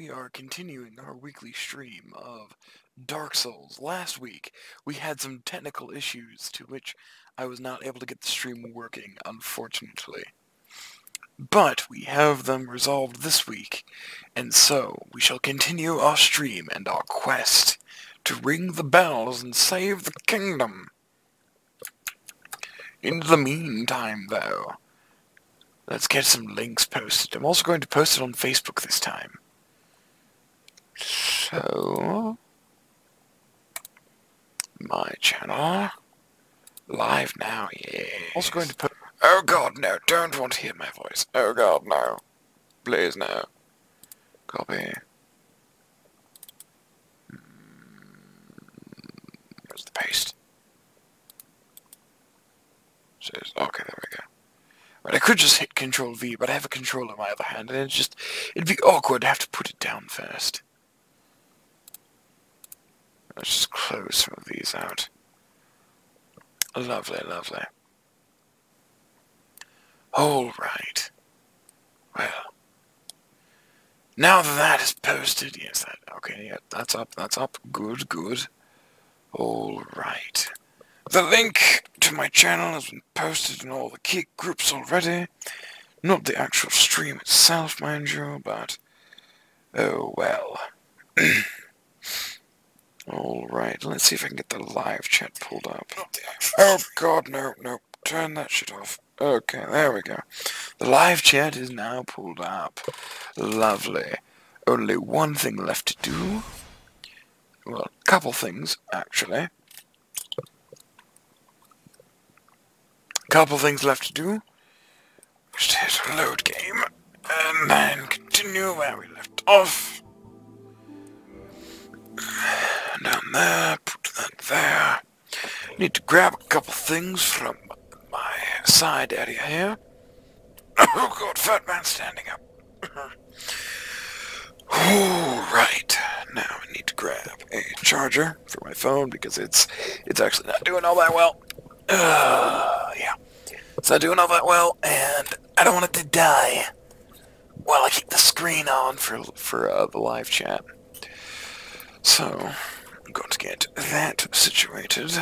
we are continuing our weekly stream of Dark Souls. Last week, we had some technical issues to which I was not able to get the stream working, unfortunately. But we have them resolved this week, and so we shall continue our stream and our quest to ring the bells and save the kingdom. In the meantime, though, let's get some links posted. I'm also going to post it on Facebook this time. So, my channel, live now, yeah. Also going to put, oh god, no, don't want to hear my voice. Oh god, no. Please, no. Copy. Where's the paste? Okay, there we go. Right, I could just hit Control V, but I have a controller in my other hand, and it'd be awkward to have to put it down first. Let's just close some of these out. Lovely, lovely. Alright. Well. Now that is posted, yes, okay, yeah, that's up, good, good. Alright. The link to my channel has been posted in all the key groups already. Not the actual stream itself, mind you, but... oh, well. Alright, let's see if I can get the live chat pulled up. Oh god, no, no, turn that shit off. Okay, there we go. The live chat is now pulled up. Lovely. Only one thing left to do. Well, a couple things, actually. Couple things left to do. Just hit load game, and then continue where we left off. Down there, put that there. Need to grab a couple things from my side area here. Oh god, fat man standing up. Alright, now I need to grab a charger for my phone because it's actually not doing all that well. Yeah. It's not doing all that well, and I don't want it to die while I keep the screen on for the live chat. So, I'm going to get that situated.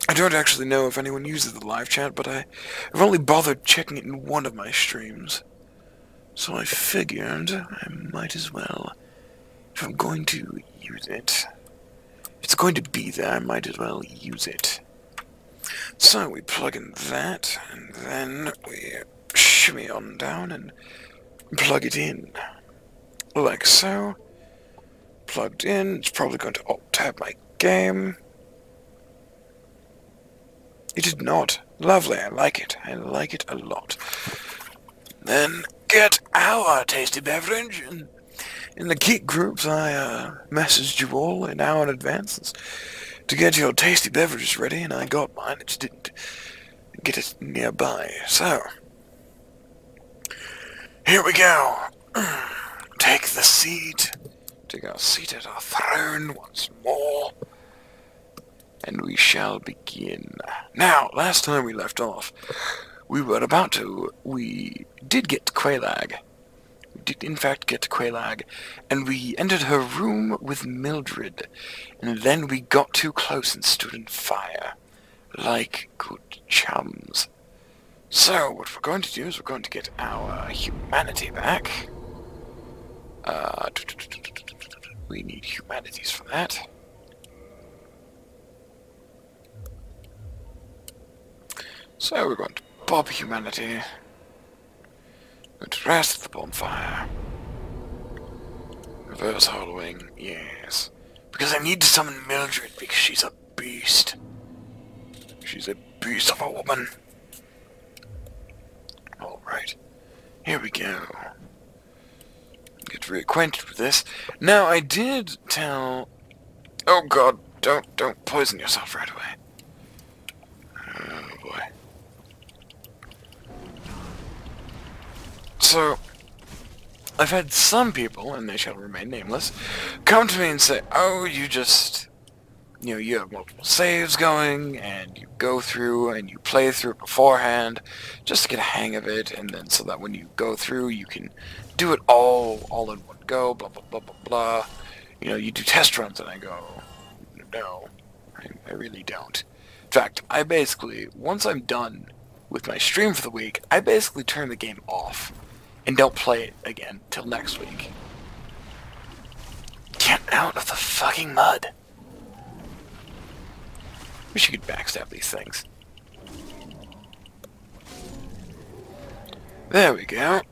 I don't actually know if anyone uses the live chat, but I've only bothered checking it in one of my streams. So I figured I might as well, if I'm going to use it, if it's going to be there, I might as well use it. So we plug in that, and then we shimmy on down and plug it in. Like so. Plugged in. It's probably going to alt-tab my game. It did not. Lovely, I like it. I like it a lot. Then get our tasty beverage. In the geek groups, I messaged you all an hour in advance to get your tasty beverages ready, and I got mine. It just didn't get it nearby. So, here we go. Take the seat. Take our seat at our throne once more. And we shall begin. Now, last time we left off, we did get to Quelaag. We did in fact get to Quelaag, and we entered her room with Mildred, and then we got too close and stood in fire, like good chums. So, what we're going to do is we're going to get our humanity back. We need humanities for that. So we're going to pop humanity. Going to rest at the bonfire. Reverse hollowing, yes. Because I need to summon Mildred because she's a beast. She's a beast of a woman. Alright. Here we go. Get reacquainted with this. Now, I did tell... oh god, don't poison yourself right away. Oh boy. So, I've had some people, and they shall remain nameless, come to me and say, oh, you just you know, you have multiple saves going, and you go through and you play through it beforehand, just to get a hang of it, and then so that when you go through, you can do it all in one go, blah, blah, blah, blah, blah. You know, you do test runs, and I go, no, I really don't. In fact, I basically, once I'm done with my stream for the week, I basically turn the game off, and don't play it again till next week. Get out of the fucking mud! Wish you could backstab these things. There we go.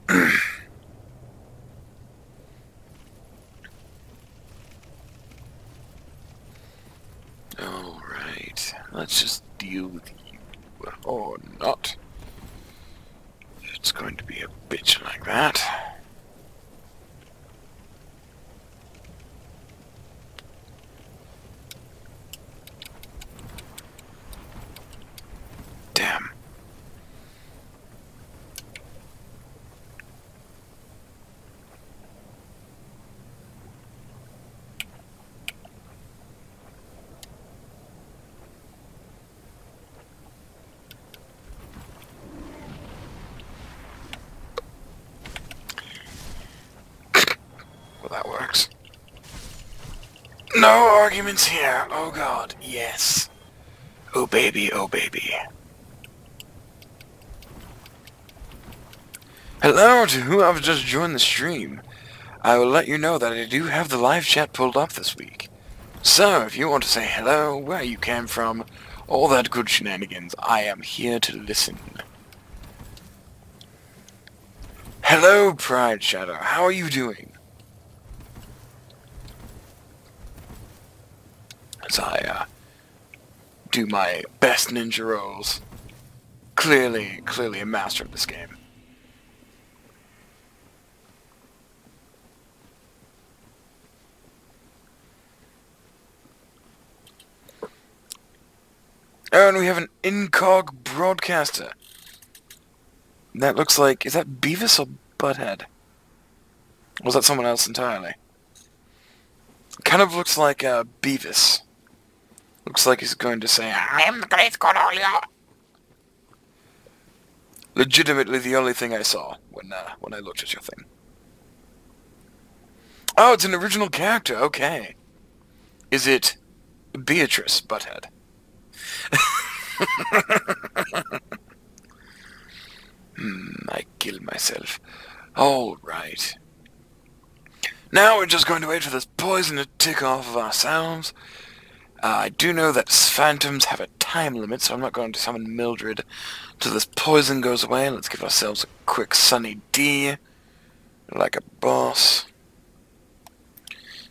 Alright, let's just deal with you. Or not. It's going to be a bitch like that. Damn. Well, that works. No arguments here. Oh god, yes. Oh baby, oh baby. Hello to whoever just joined the stream. I will let you know that I do have the live chat pulled up this week. So, if you want to say hello, where you came from, all that good shenanigans, I am here to listen. Hello, Pride Shadow. How are you doing? As I, do my best ninja rolls. Clearly a master of this game. Oh, and we have an incog broadcaster. That looks like... is that Beavis or Butthead? Or was that someone else entirely? Kind of looks like Beavis. Looks like he's going to say, I am the great Cornelio. Legitimately the only thing I saw when I looked at your thing. Oh, it's an original character, okay. Is it Beatrice Butthead? I killed myself. Alright. Now we're just going to wait for this poison to tick off of ourselves. I do know that phantoms have a time limit, so I'm not going to summon Mildred till this poison goes away. Let's give ourselves a quick Sunny D, like a boss.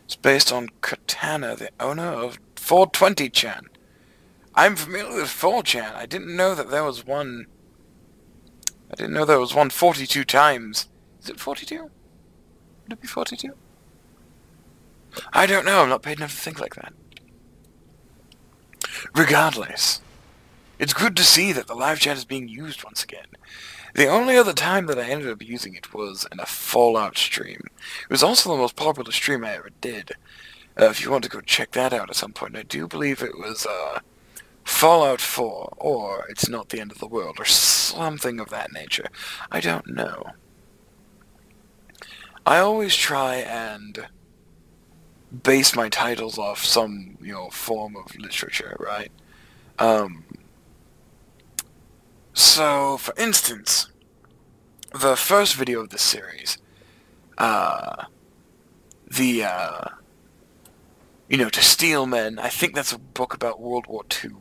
It's based on Katana, the owner of 420-chan. I'm familiar with 4chan. I didn't know that there was one... I didn't know there was one 42 times. Is it 42? Would it be 42? I don't know. I'm not paid enough to think like that. Regardless, it's good to see that the live chat is being used once again. The only other time that I ended up using it was in a Fallout stream. It was also the most popular stream I ever did. If you want to go check that out at some point, I do believe it was Fallout 4, or It's Not the End of the World, or something of that nature. I don't know. I always try and base my titles off some, form of literature, right? So, for instance, the first video of this series, To Steal Men, I think that's a book about World War II.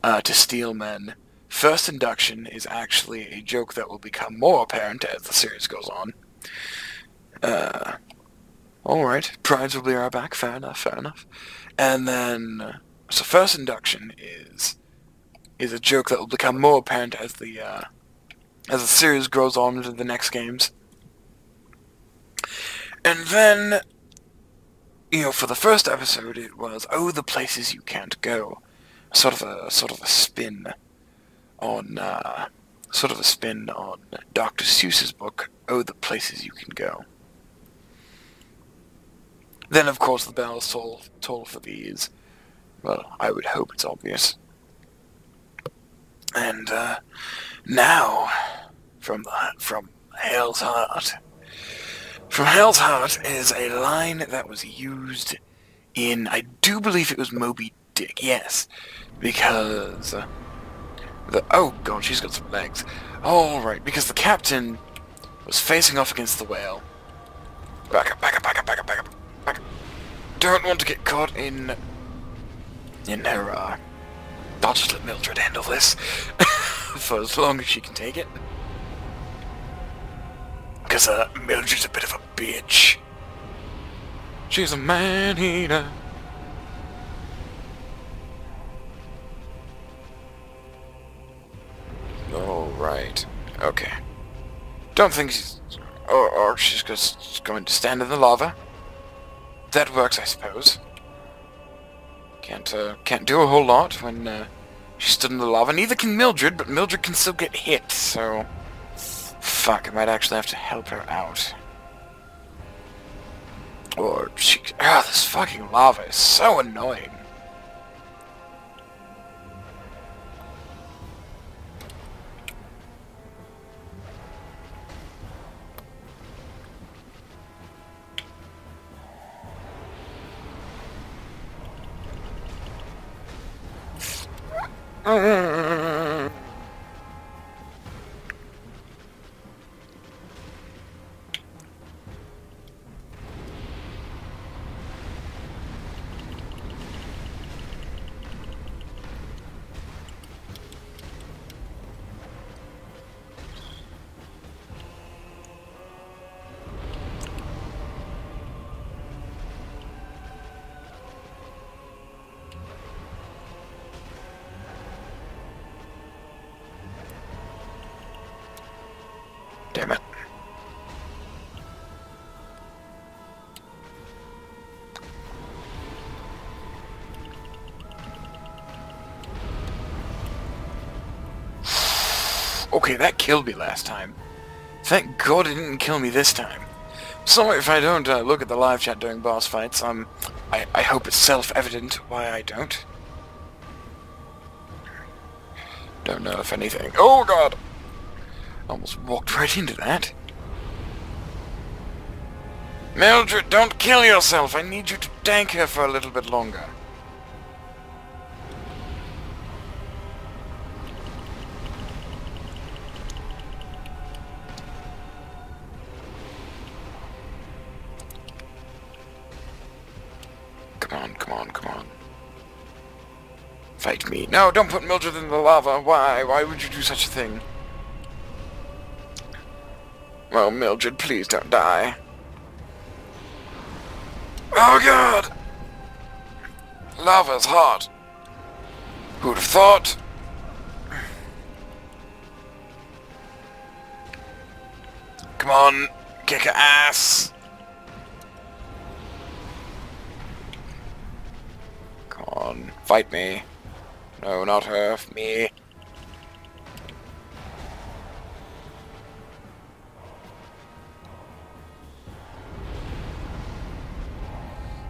To Steal Men. First Induction is actually a joke that will become more apparent as the series goes on. Alright, Prides will be right back, fair enough. And then, so First Induction is a joke that will become more apparent as the series grows on into the next games. And then, for the first episode it was, Oh, the Places You Can't Go. Sort of a spin on, Dr. Seuss's book, Oh, the Places You Can Go. Then, of course, the bells toll for these Well, I would hope it's obvious. And, now, from Hell's Heart. From Hell's Heart is a line that was used in, I do believe it was Moby Dick, yes. Because, oh god, she's got some legs. Alright, because the captain was facing off against the whale. Back up, back up, back up, back up, back up, back up. Don't want to get caught in her, I'll just let Mildred handle this. For as long as she can take it. Because, Mildred's a bit of a bitch. She's a man-eater. Alright. Okay. Don't think she's... Or she's just going to stand in the lava. That works, I suppose. Can't do a whole lot when, she's stood in the lava. Neither can Mildred, but Mildred can still get hit, so... Fuck, I might actually have to help her out. Or she... Ah, this fucking lava is so annoying. Damn it. Okay, that killed me last time. Thank God it didn't kill me this time. So if I don't look at the live chat during boss fights, I hope it's self-evident why I don't. Don't know if anything... Oh god! Almost walked right into that. Mildred, don't kill yourself! I need you to tank her for a little bit longer. Come on, come on, come on. Fight me. No, don't put Mildred in the lava. Why? Why would you do such a thing? Well, Mildred, please don't die. Oh god! Lava's hot. Who'd have thought? Come on, kick her ass. Come on, fight me. No, not her, me.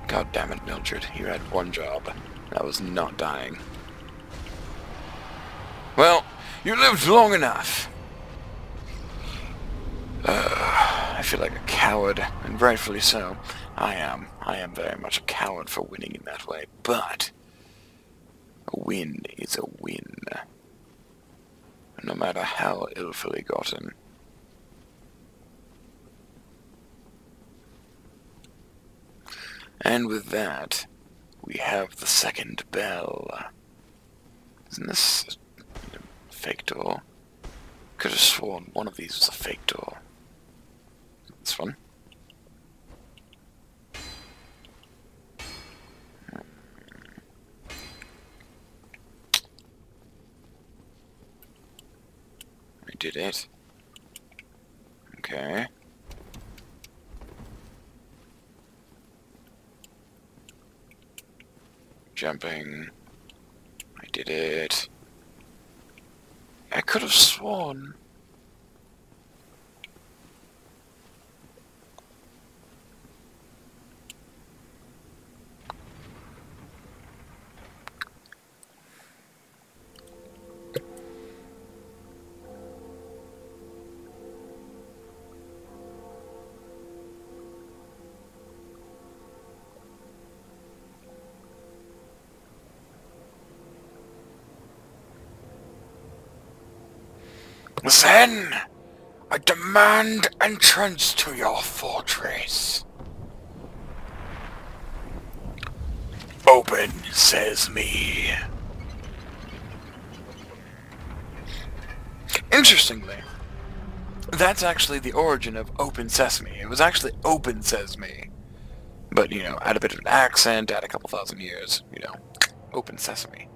God damn it, Mildred. You had one job. That was not dying. Well, you lived long enough. I feel like a coward, and rightfully so. I am. I am very much a coward for winning in that way, but a win is a win. No matter how illfully gotten. And with that, we have the second bell. Isn't this a fake door? Could have sworn one of these was a fake door. This one. I did it. Okay. Jumping. I did it. I could have sworn. Then, I demand entrance to your fortress. Open, says me. Interestingly, that's actually the origin of Open Sesame. It was actually Open Sesame. But, you know, add a bit of an accent, add a couple thousand years, you know. Open Sesame.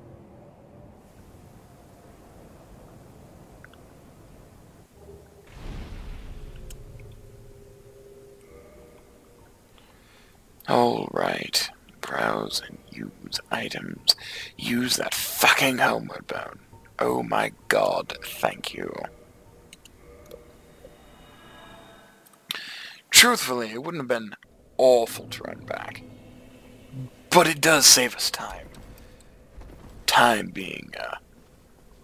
Alright. Browse and use items. Use that fucking homeward bound. Oh my god, thank you. Truthfully, it wouldn't have been awful to run back. But it does save us time. Time being a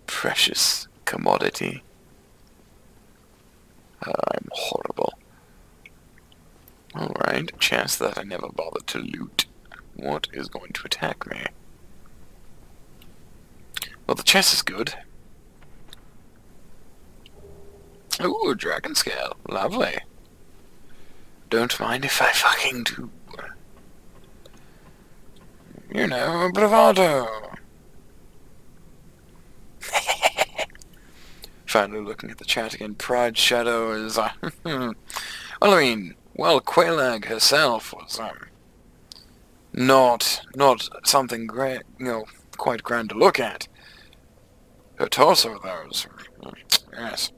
precious commodity. I'm horrible. Alright, chance that I never bothered to loot. What is going to attack me? Well, the chest is good. Ooh, dragon scale. Lovely. Don't mind if I fucking do. You know, bravado. Finally looking at the chat again. Pride Shadow is, well, I mean, well, Quailag herself was, not something great, you know, quite grand to look at. Her torso, though, is, yes.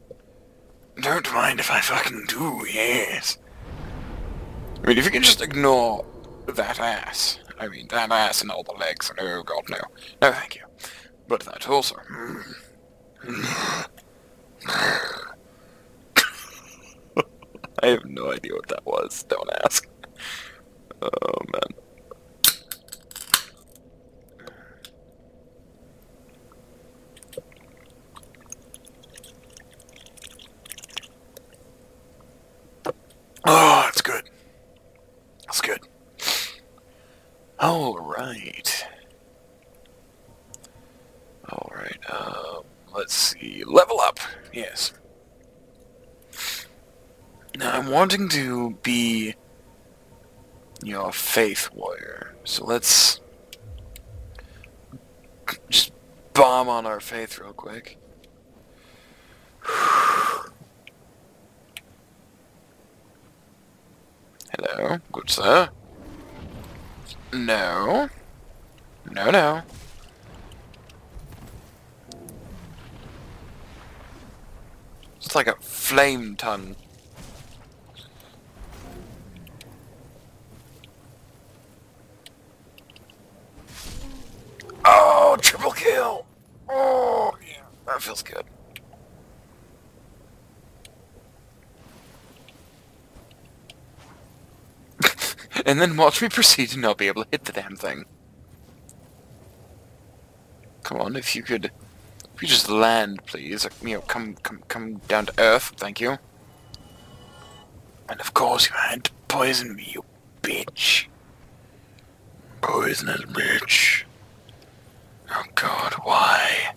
Don't mind if I fucking do, yes. I mean, if you can just ignore that ass. I mean, that ass and all the legs, and oh god, no. No, thank you. But that torso. I have no idea what that was. Don't ask. Oh, man. Oh, that's good. That's good. Alright. Alright, let's see. Level up. Yes. Now, I'm wanting to be, you know, a faith warrior. So let's just bomb on our faith real quick. Hello, good sir. No. No, no. It's like a flame tongue. Oh, triple kill! Oh, yeah, that feels good. And then watch me proceed to not be able to hit the damn thing. Come on, if you just land, please. You know, come down to earth, thank you. And of course you had to poison me, you bitch. Poisonous bitch. Oh god, why?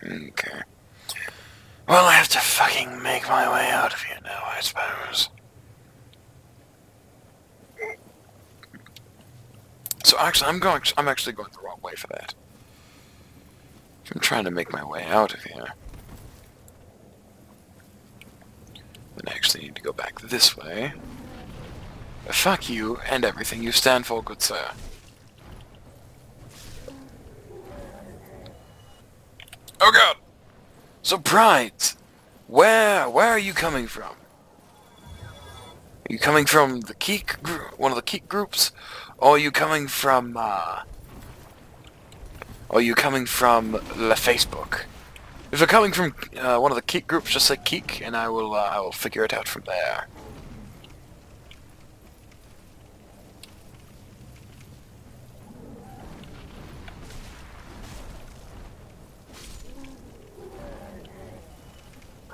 Okay. Well, I have to fucking make my way out of here now, I suppose. So actually, I'm actually going the wrong way for that. I'm trying to make my way out of here. Then I actually need to go back this way. Fuck you and everything you stand for, good sir. Oh god! So Prides, where are you coming from? Are you coming from the Keek group, one of the Keek groups? Or are you coming from, Or are you coming from the Facebook? If you're coming from one of the Keek groups, just say Keek, and I will figure it out from there.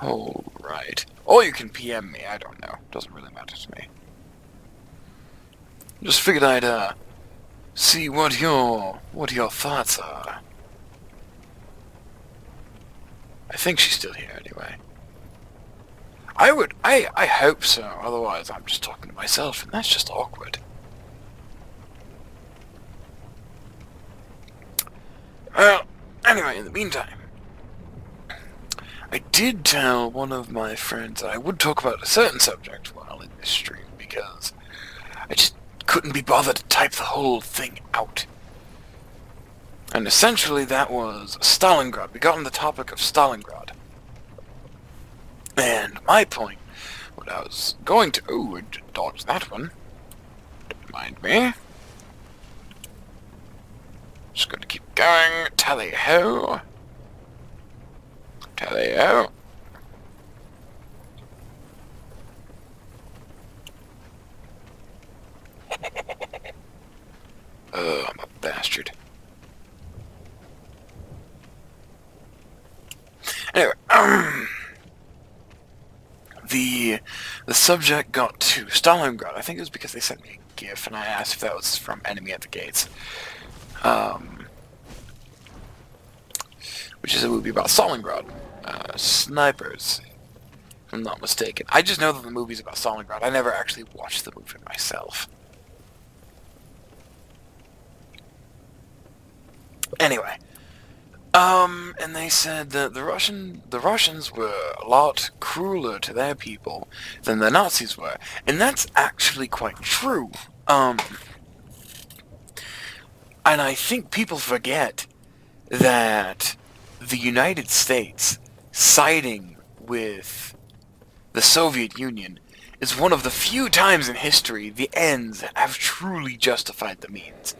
Alright. Or you can PM me, I don't know. Doesn't really matter to me. Just figured I'd see what your thoughts are. I think she's still here anyway. I hope so, otherwise I'm just talking to myself, and that's just awkward. Well, anyway, in the meantime, I did tell one of my friends that I would talk about a certain subject while in this stream, because I just couldn't be bothered to type the whole thing out. And essentially that was Stalingrad. We got on the topic of Stalingrad. And my point, what I was going to... Ooh, I dodged that one. Don't mind me. Just gonna keep going. Tally-ho. Tally-ho. Oh, I'm a bastard. Anyway, the subject got to Stalingrad. I think it was because they sent me a GIF, and I asked if that was from Enemy at the Gates. Which is a movie about Stalingrad. Snipers, if I'm not mistaken. I just know that the movie's about Stalingrad. I never actually watched the movie myself. Anyway, and they said that the Russians were a lot crueler to their people than the Nazis were, and that's actually quite true. And I think people forget that the United States siding with the Soviet Union is one of the few times in history the ends have truly justified the means.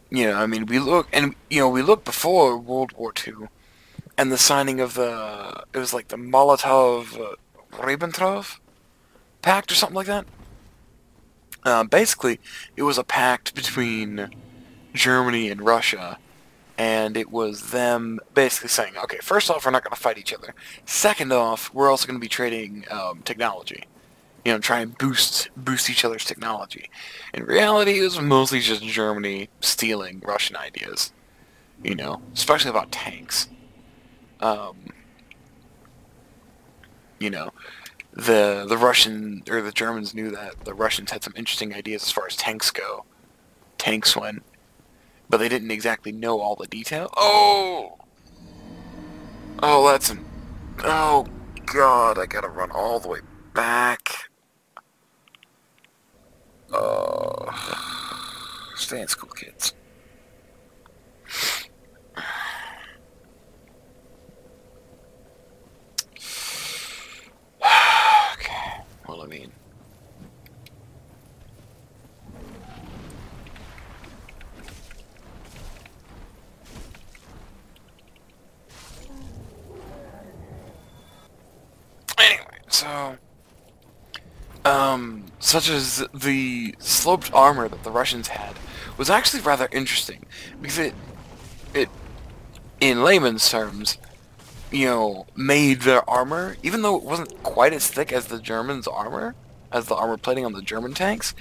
You know, I mean, we look before World War II, and the signing of it was like the Molotov-Ribbentrop Pact or something like that. Basically, it was a pact between Germany and Russia, and it was them basically saying, okay, first off, we're not going to fight each other. Second off, we're also going to be trading technology. You know, try and boost each other's technology. In reality, it was mostly just Germany stealing Russian ideas. You know, especially about tanks. You know, the Germans knew that the Russians had some interesting ideas as far as tanks go. Tanks went, but they didn't exactly know all the detail. Oh, that's an. Oh God, I gotta run all the way back. Stay in school, kids. Okay, well, I mean... Anyway, so... such as the sloped armor that the Russians had was actually rather interesting, because it in layman's terms, you know, made their armor, even though it wasn't quite as thick as the Germans' armor, as the armor plating on the German tanks,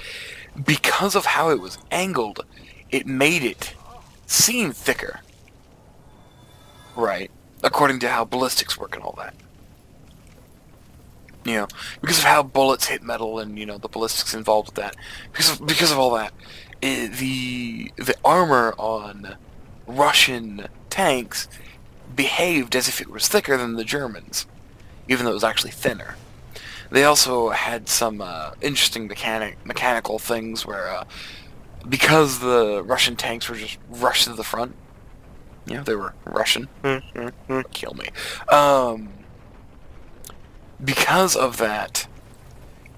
because of how it was angled, it made it seem thicker. Right. According to how ballistics work and all that. You know, because of how bullets hit metal and, you know, the ballistics involved with that. Because of all that, the armor on Russian tanks behaved as if it was thicker than the Germans, even though it was actually thinner. They also had some interesting mechanical things where, because the Russian tanks were just rushed to the front, you know, they were Russian. Kill me. Because of that,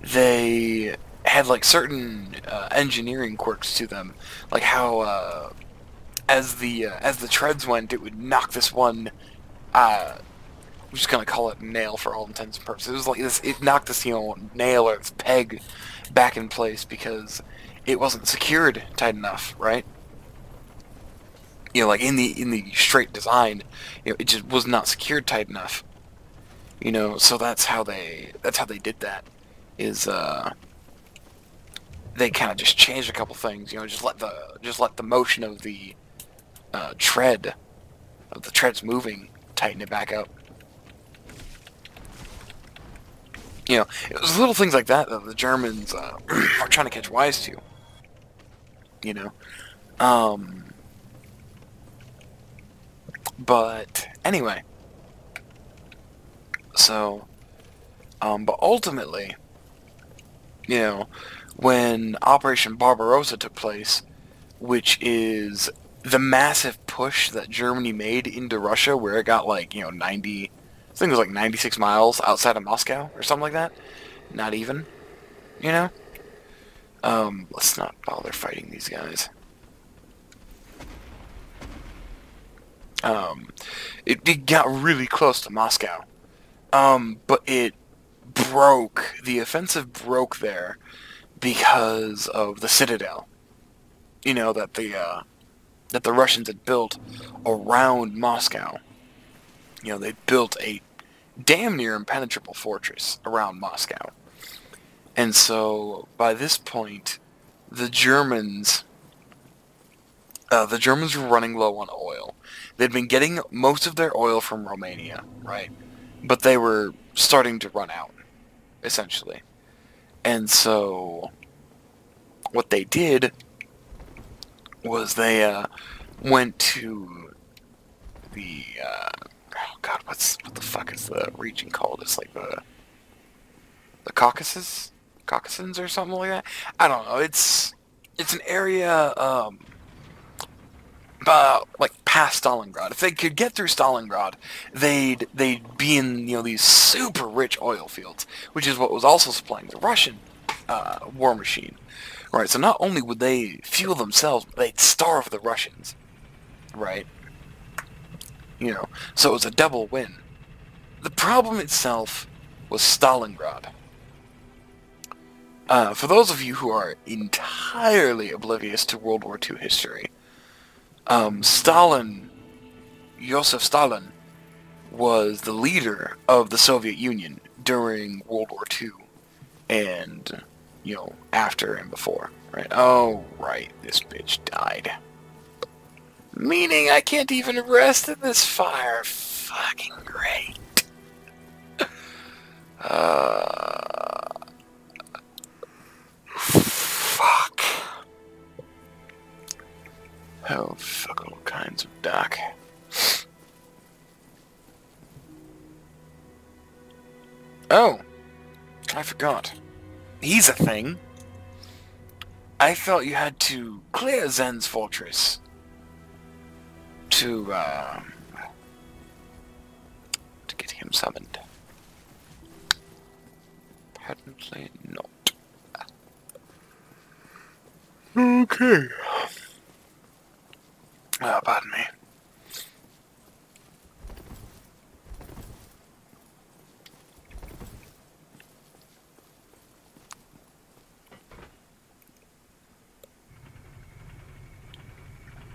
they had like certain engineering quirks to them, like how as the treads went, it would knock this one. I'm just gonna call it nail for all intents and purposes. It was like this. It knocked this, you know, nail or this peg back in place because it wasn't secured tight enough, right? You know, like in the straight design, you know, it just was not secured tight enough. You know, so that's how they did that. Is they kind of just changed a couple things. You know, just let the motion of the treads moving tighten it back up. You know, it was little things like that that the Germans are trying to catch wise to. You know, but anyway, so but ultimately, you know, when Operation Barbarossa took place, which is the massive push that Germany made into Russia, where it got like, you know, 90, I think it was like 96 miles outside of Moscow or something like that. Not even, you know. Let's not bother fighting these guys. It got really close to Moscow. But it broke. The offensive broke there because of the citadel. You know, that the Russians had built around Moscow. You know, they built a damn near impenetrable fortress around Moscow. And so, by this point, the Germans were running low on oil. They'd been getting most of their oil from Romania, right? But they were starting to run out, essentially. And so, what they did was they went to the oh god, what the fuck is the region called? It's like the Caucasus or something like that. I don't know. It's an area like past Stalingrad. If they could get through Stalingrad, they'd be in, you know, these super rich oil fields, which is what was also supplying the Russian war machine. Right. So not only would they fuel themselves, but they'd starve the Russians. Right. You know, so it was a double win. The problem itself was Stalingrad. For those of you who are entirely oblivious to World War II history, Joseph Stalin, was the leader of the Soviet Union during World War II, and, you know, after and before, right? Oh, right, this bitch died. Meaning I can't even rest in this fire. Fucking great. Fuck. Oh, fuck all kinds of dark. Oh, I forgot. He's a thing. I felt you had to clear Zen's fortress to get him summoned. Apparently not. Okay. Pardon me.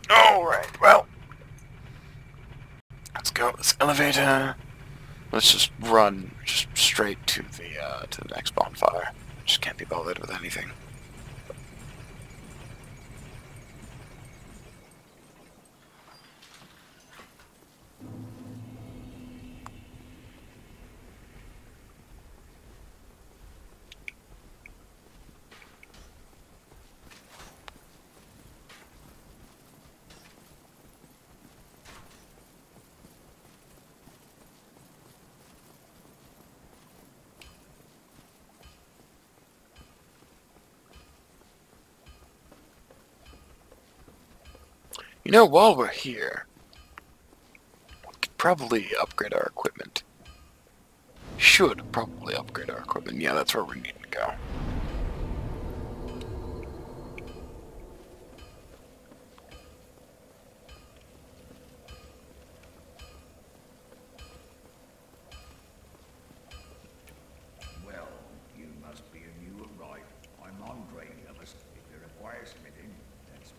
Alright, well. Let's go. This elevator. Let's just run just straight to the next bonfire. Just can't be bothered with anything. You know, while we're here, we could probably upgrade our equipment. Should probably upgrade our equipment. Yeah, that's where we need to go. Well, you must be a new arrival. I'm Andre Ellis. If you require anything, that's...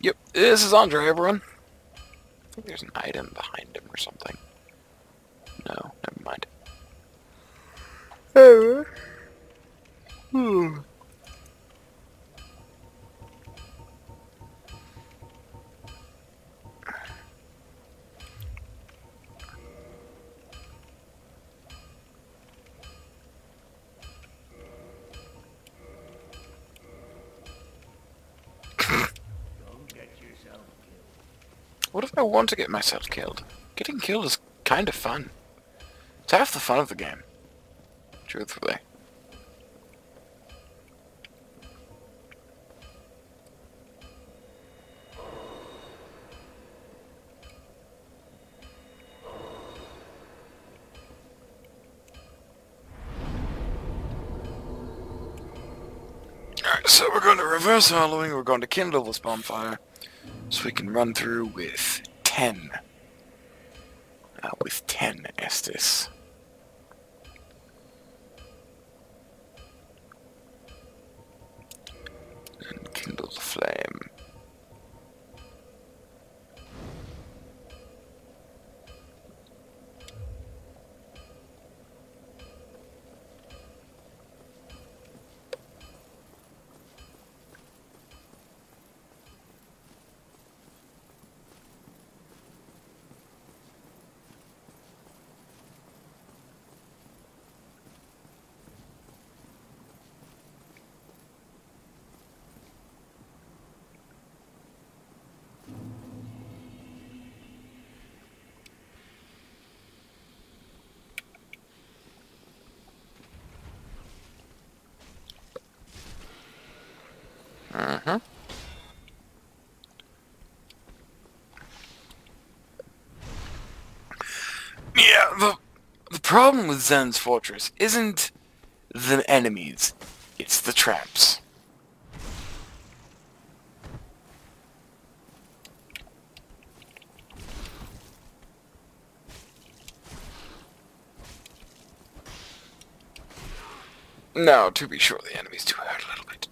Yep, this is Andre, everyone. I think there's an item behind him or something. No. Never mind. Oh. Hmm. Don't get yourself killed. What if I want to get myself killed? Getting killed is kind of fun. It's half the fun of the game. Truthfully. Alright, so we're going to reverse hollowing, we're going to kindle this bonfire, so we can run through with 10. With 10 Estes. And kindle the flame. Uh-huh. Yeah, the problem with Zen's fortress isn't the enemies, it's the traps. No, to be sure, the enemies do hurt a little bit.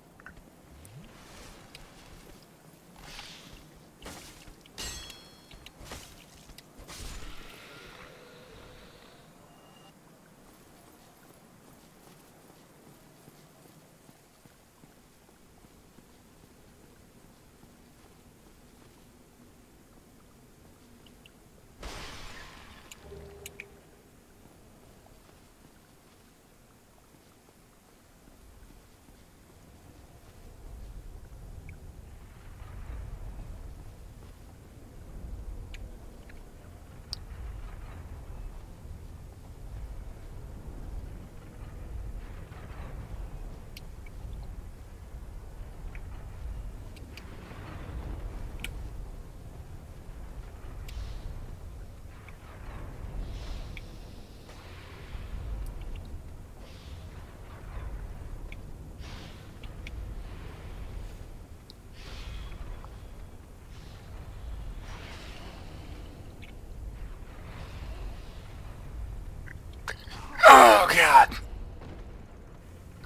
Oh, God!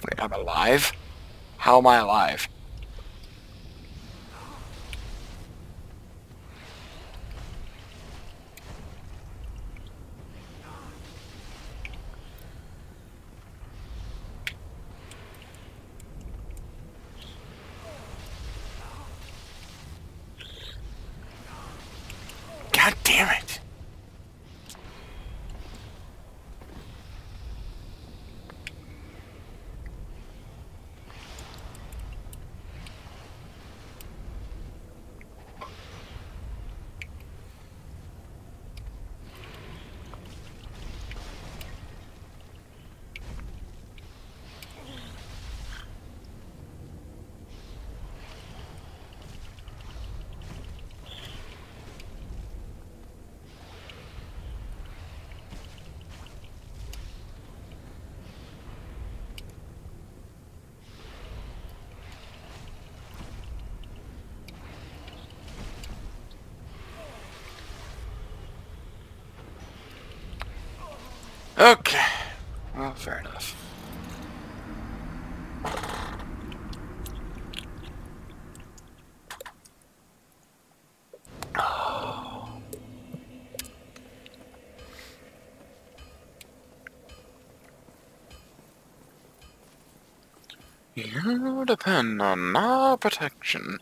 Wait, I'm alive? How am I alive? God damn it! Okay. Well, fair enough. You depend on our protection,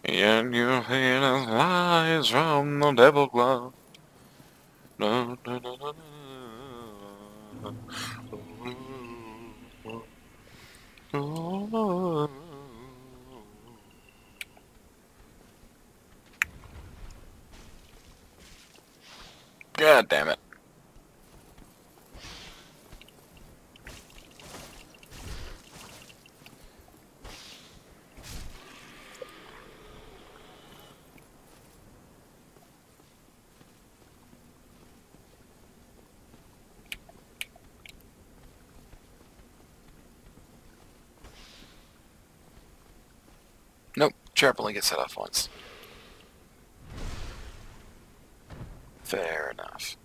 yet you fear the lies from the devil glove. No, no, no, no, no. God damn it. Nope, trap only gets set off once. Fair enough.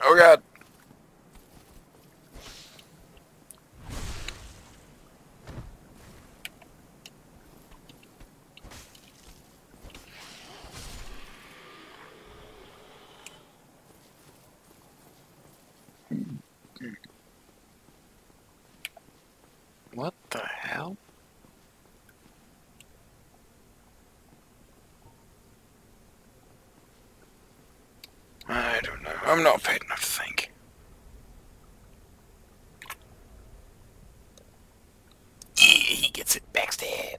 Oh god! What the hell? I don't know. I'm not paid enough to think. Yeah, he gets it backstab.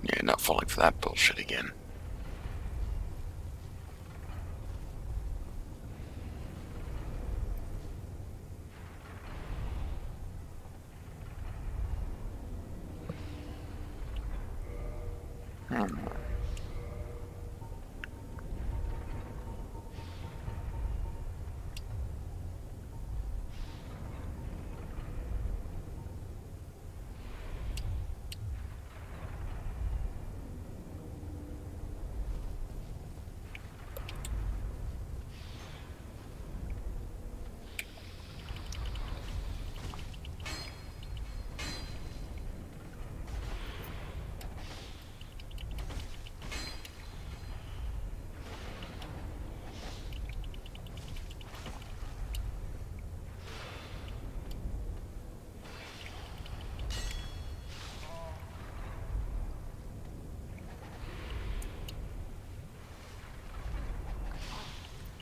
Yeah, not falling for that bullshit again.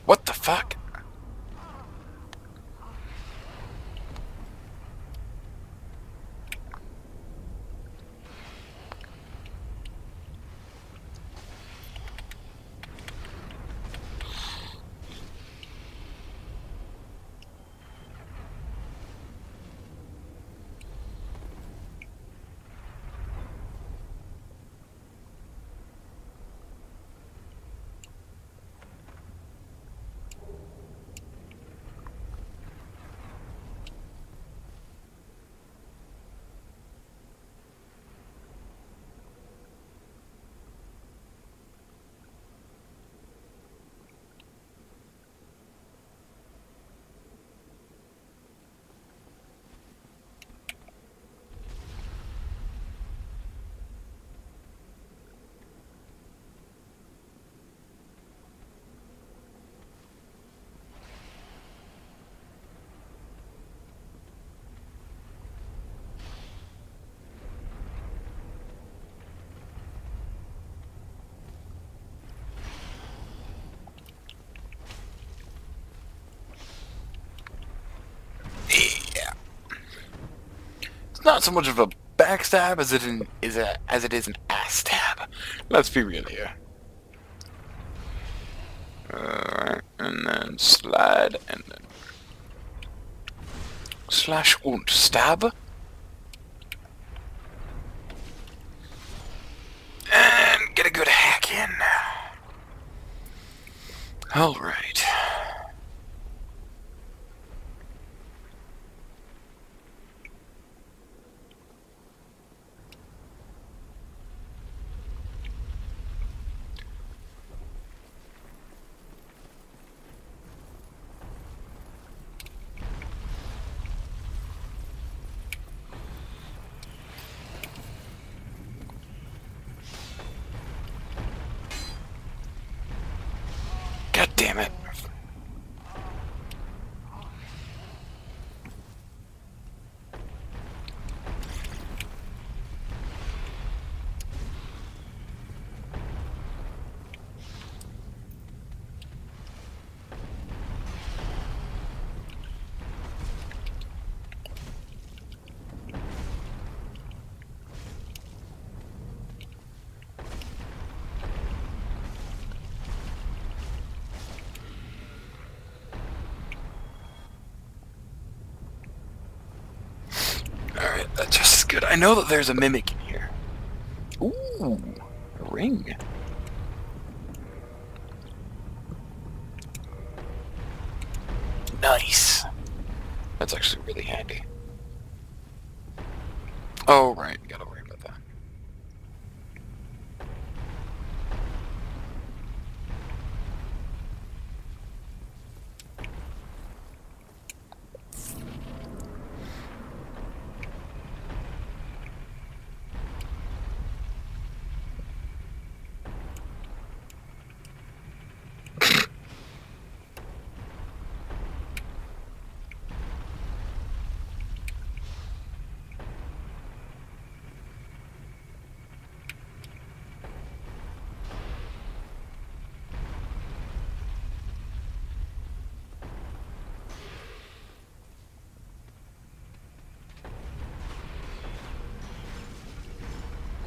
What the fuck? Yeah. It's not so much of a backstab as it is an ass stab. Let's be real here. Alright, and then slide, and then Slash und stab. And get a good hack in. Alright. God damn it. Alright, that's just as good. I know that there's a mimic in here. Ooh, a ring. Nice. That's actually really handy. Oh, right, gotta worry about that.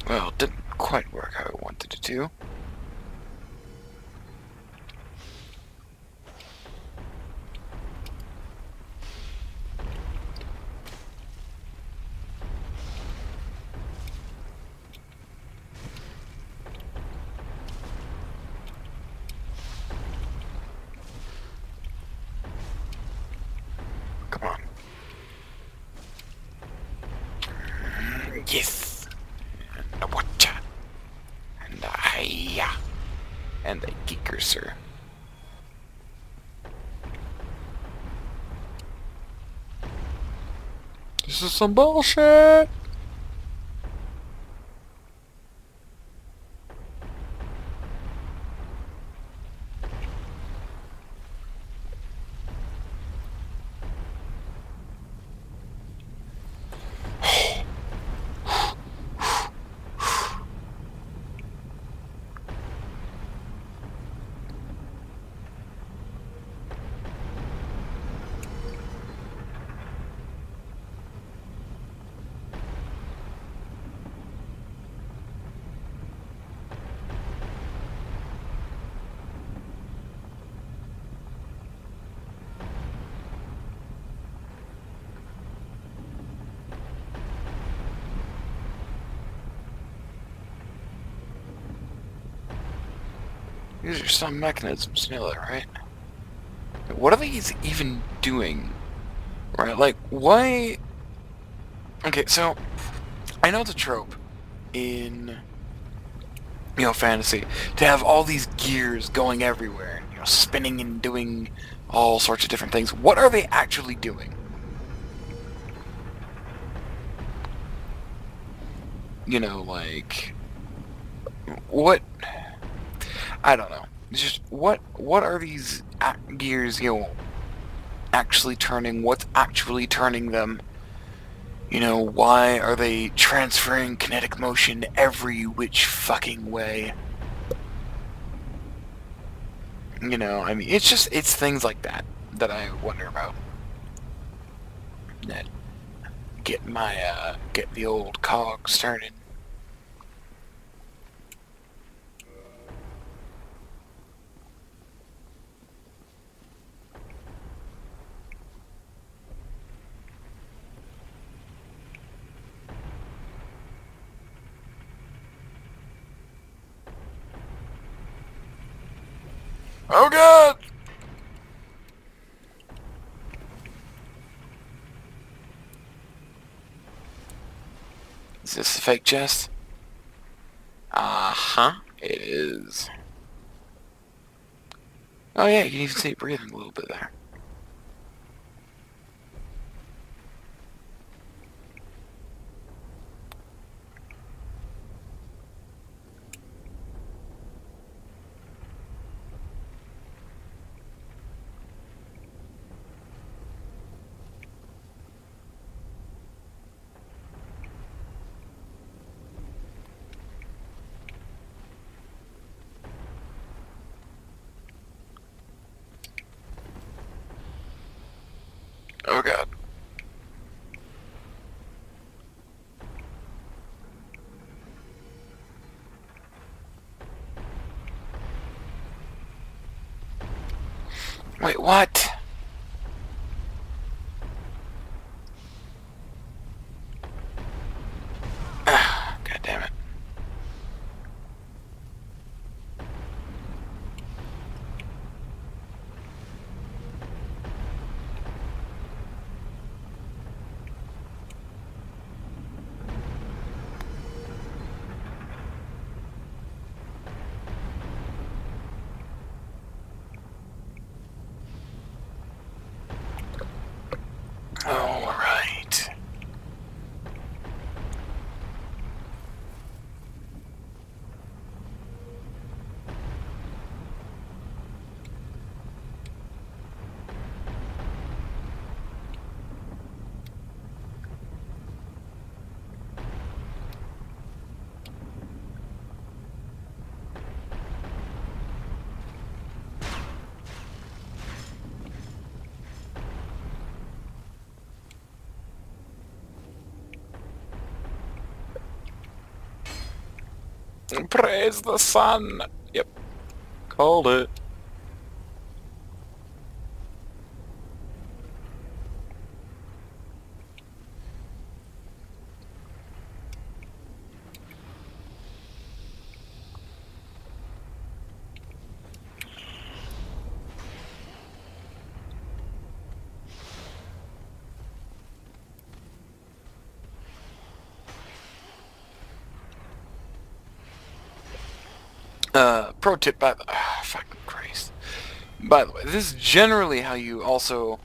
Well, it didn't quite work how I wanted it to. Come on. Yes! And a watcha! And a hiya! And a geeker, sir. This is some bullshit! These are some mechanisms, you know that, right? What are these even doing? Right, like, why... Okay, so, I know it's a trope in, you know, fantasy, to have all these gears going everywhere, you know, spinning and doing all sorts of different things. What are they actually doing? You know, like... What... I don't know. It's just, what are these gears, you know, actually turning? What's actually turning them? You know, why are they transferring kinetic motion every which fucking way? You know, I mean, it's just, it's things like that that I wonder about. That get my, get the old cogs turning. Oh god! Is this a fake chest? Uh-huh. It is. Oh yeah, you can even see it breathing a little bit there. Oh god. Wait, what? God damn it. Alright. Praise the sun! Yep. Called it. Pro tip by the... fucking Christ. By the way, this is generally how you also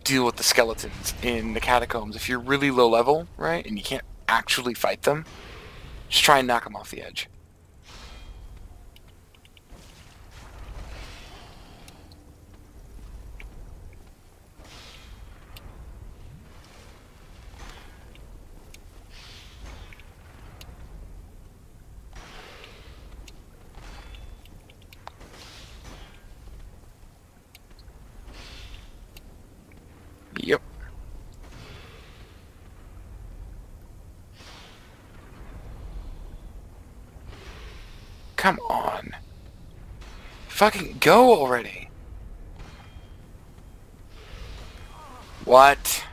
deal with the skeletons in the catacombs. If you're really low level, right, and you can't actually fight them, just try and knock them off the edge. Yep. Come on. Fucking go already. What?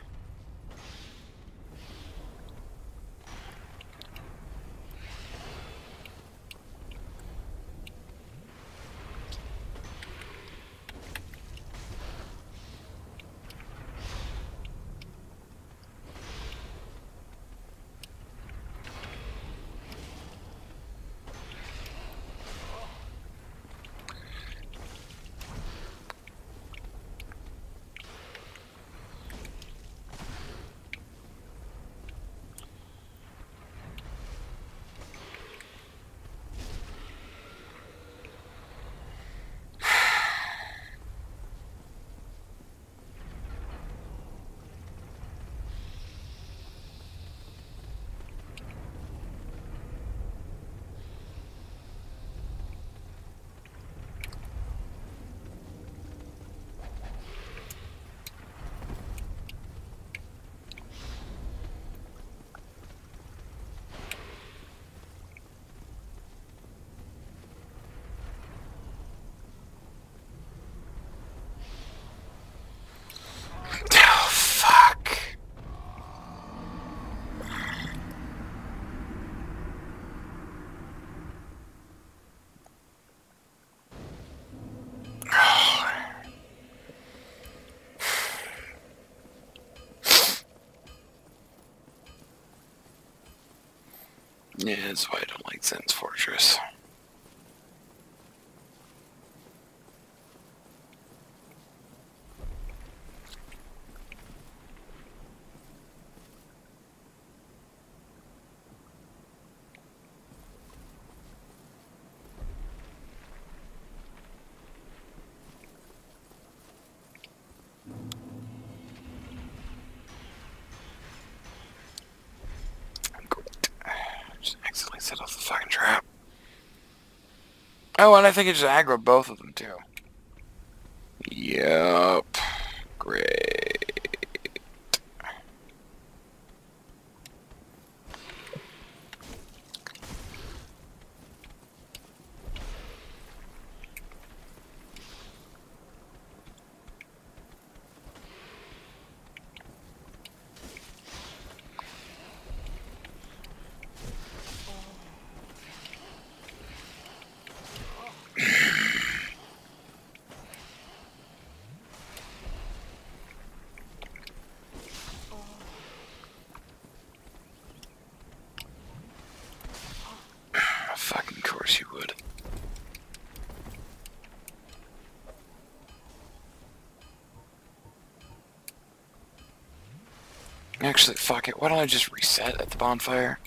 Yeah, that's why I don't like Zen's Fortress. Just accidentally set off the fucking trap. Oh, and I think it just aggroed both of them too. Yup. Great. Fucking course you would. Actually, fuck it. Why don't I just reset at the bonfire?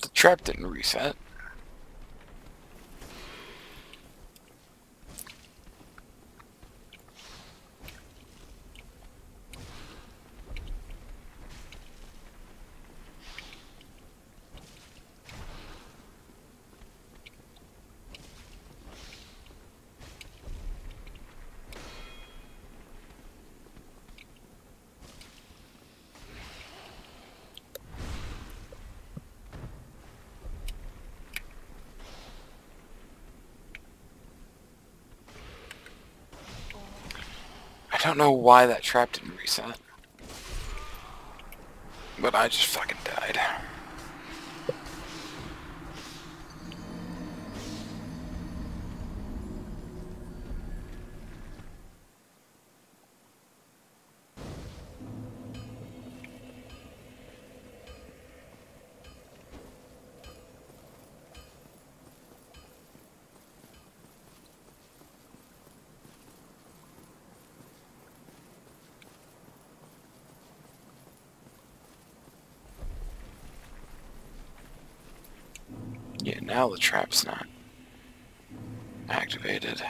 The trap didn't reset. I don't know why that trap didn't reset. But I just fucking died. Yeah, now the trap's not activated.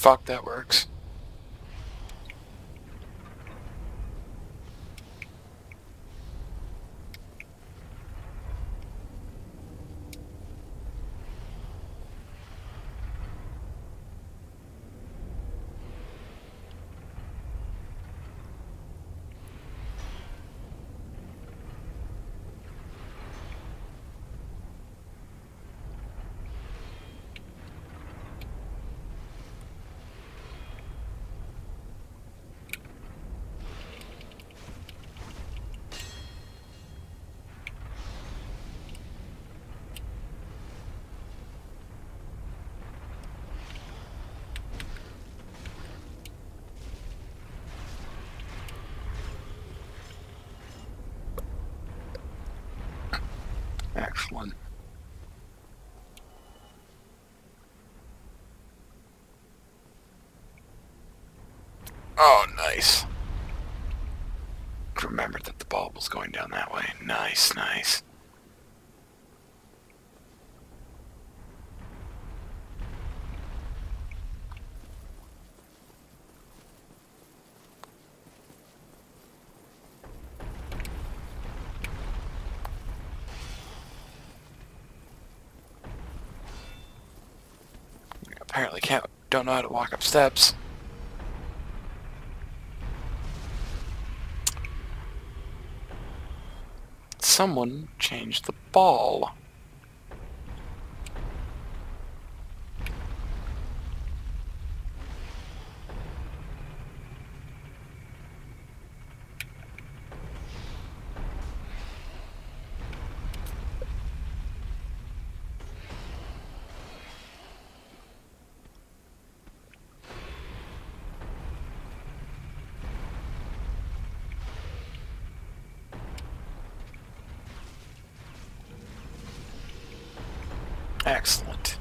fuck that works. Excellent. Oh, nice. Remember that the ball was going down that way. Nice, nice. Apparently don't know how to walk up steps. Someone changed the ball. Excellent.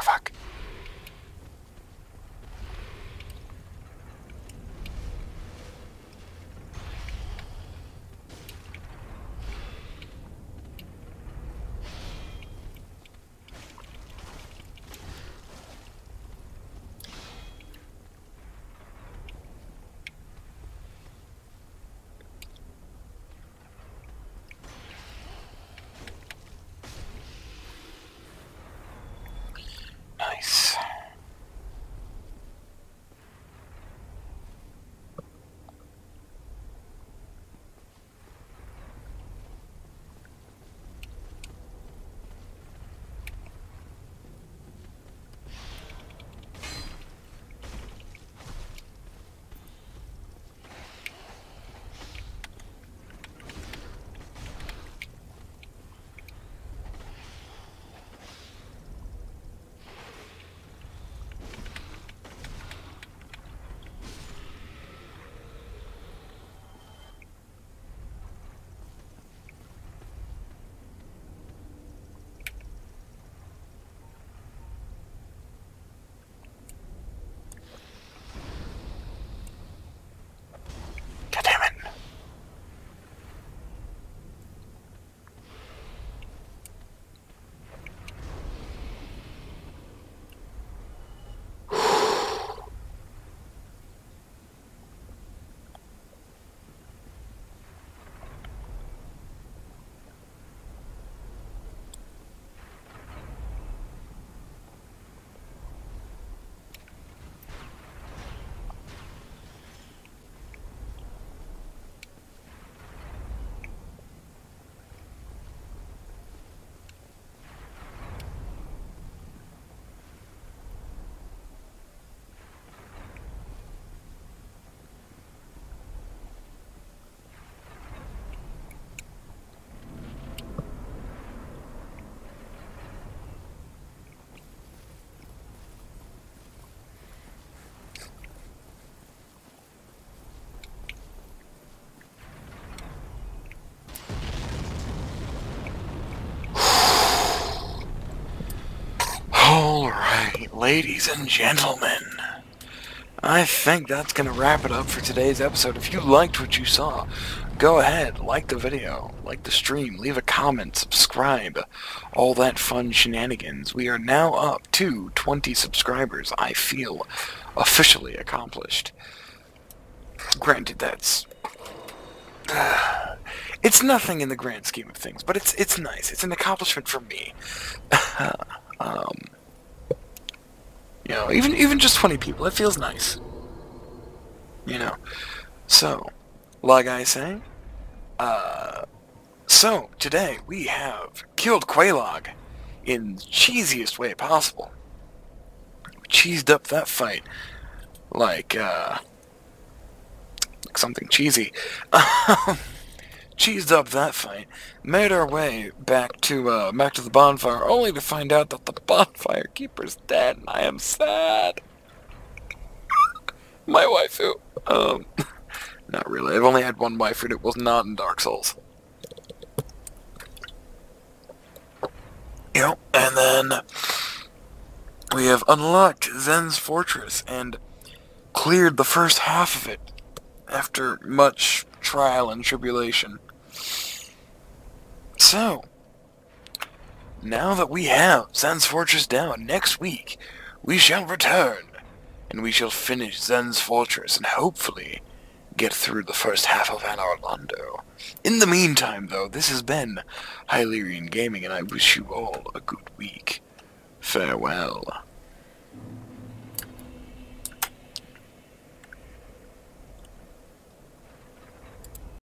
Fuck. Alright, ladies and gentlemen, I think that's going to wrap it up for today's episode. If you liked what you saw, go ahead, like the video, like the stream, leave a comment, subscribe, all that fun shenanigans. We are now up to 20 subscribers. I feel officially accomplished. Granted, that's... it's nothing in the grand scheme of things, but it's nice. It's an accomplishment for me. You know, even just 20 people, it feels nice. You know. So, like I say, so today we have killed Quelaag in the cheesiest way possible. Cheesed up that fight like something cheesy. Cheesed up that fight, made our way back to the bonfire, only to find out that the bonfire keeper's dead, and I am sad. My waifu. Not really. I've only had one waifu, and it was not in Dark Souls. Yep, and then we have unlocked Zen's Fortress and cleared the first half of it after much trial and tribulation. So, now that we have Zen's Fortress down, next week we shall return, and we shall finish Zen's Fortress and hopefully get through the first half of Anor Londo. In the meantime, though, this has been Hylian Gaming, and I wish you all a good week. Farewell.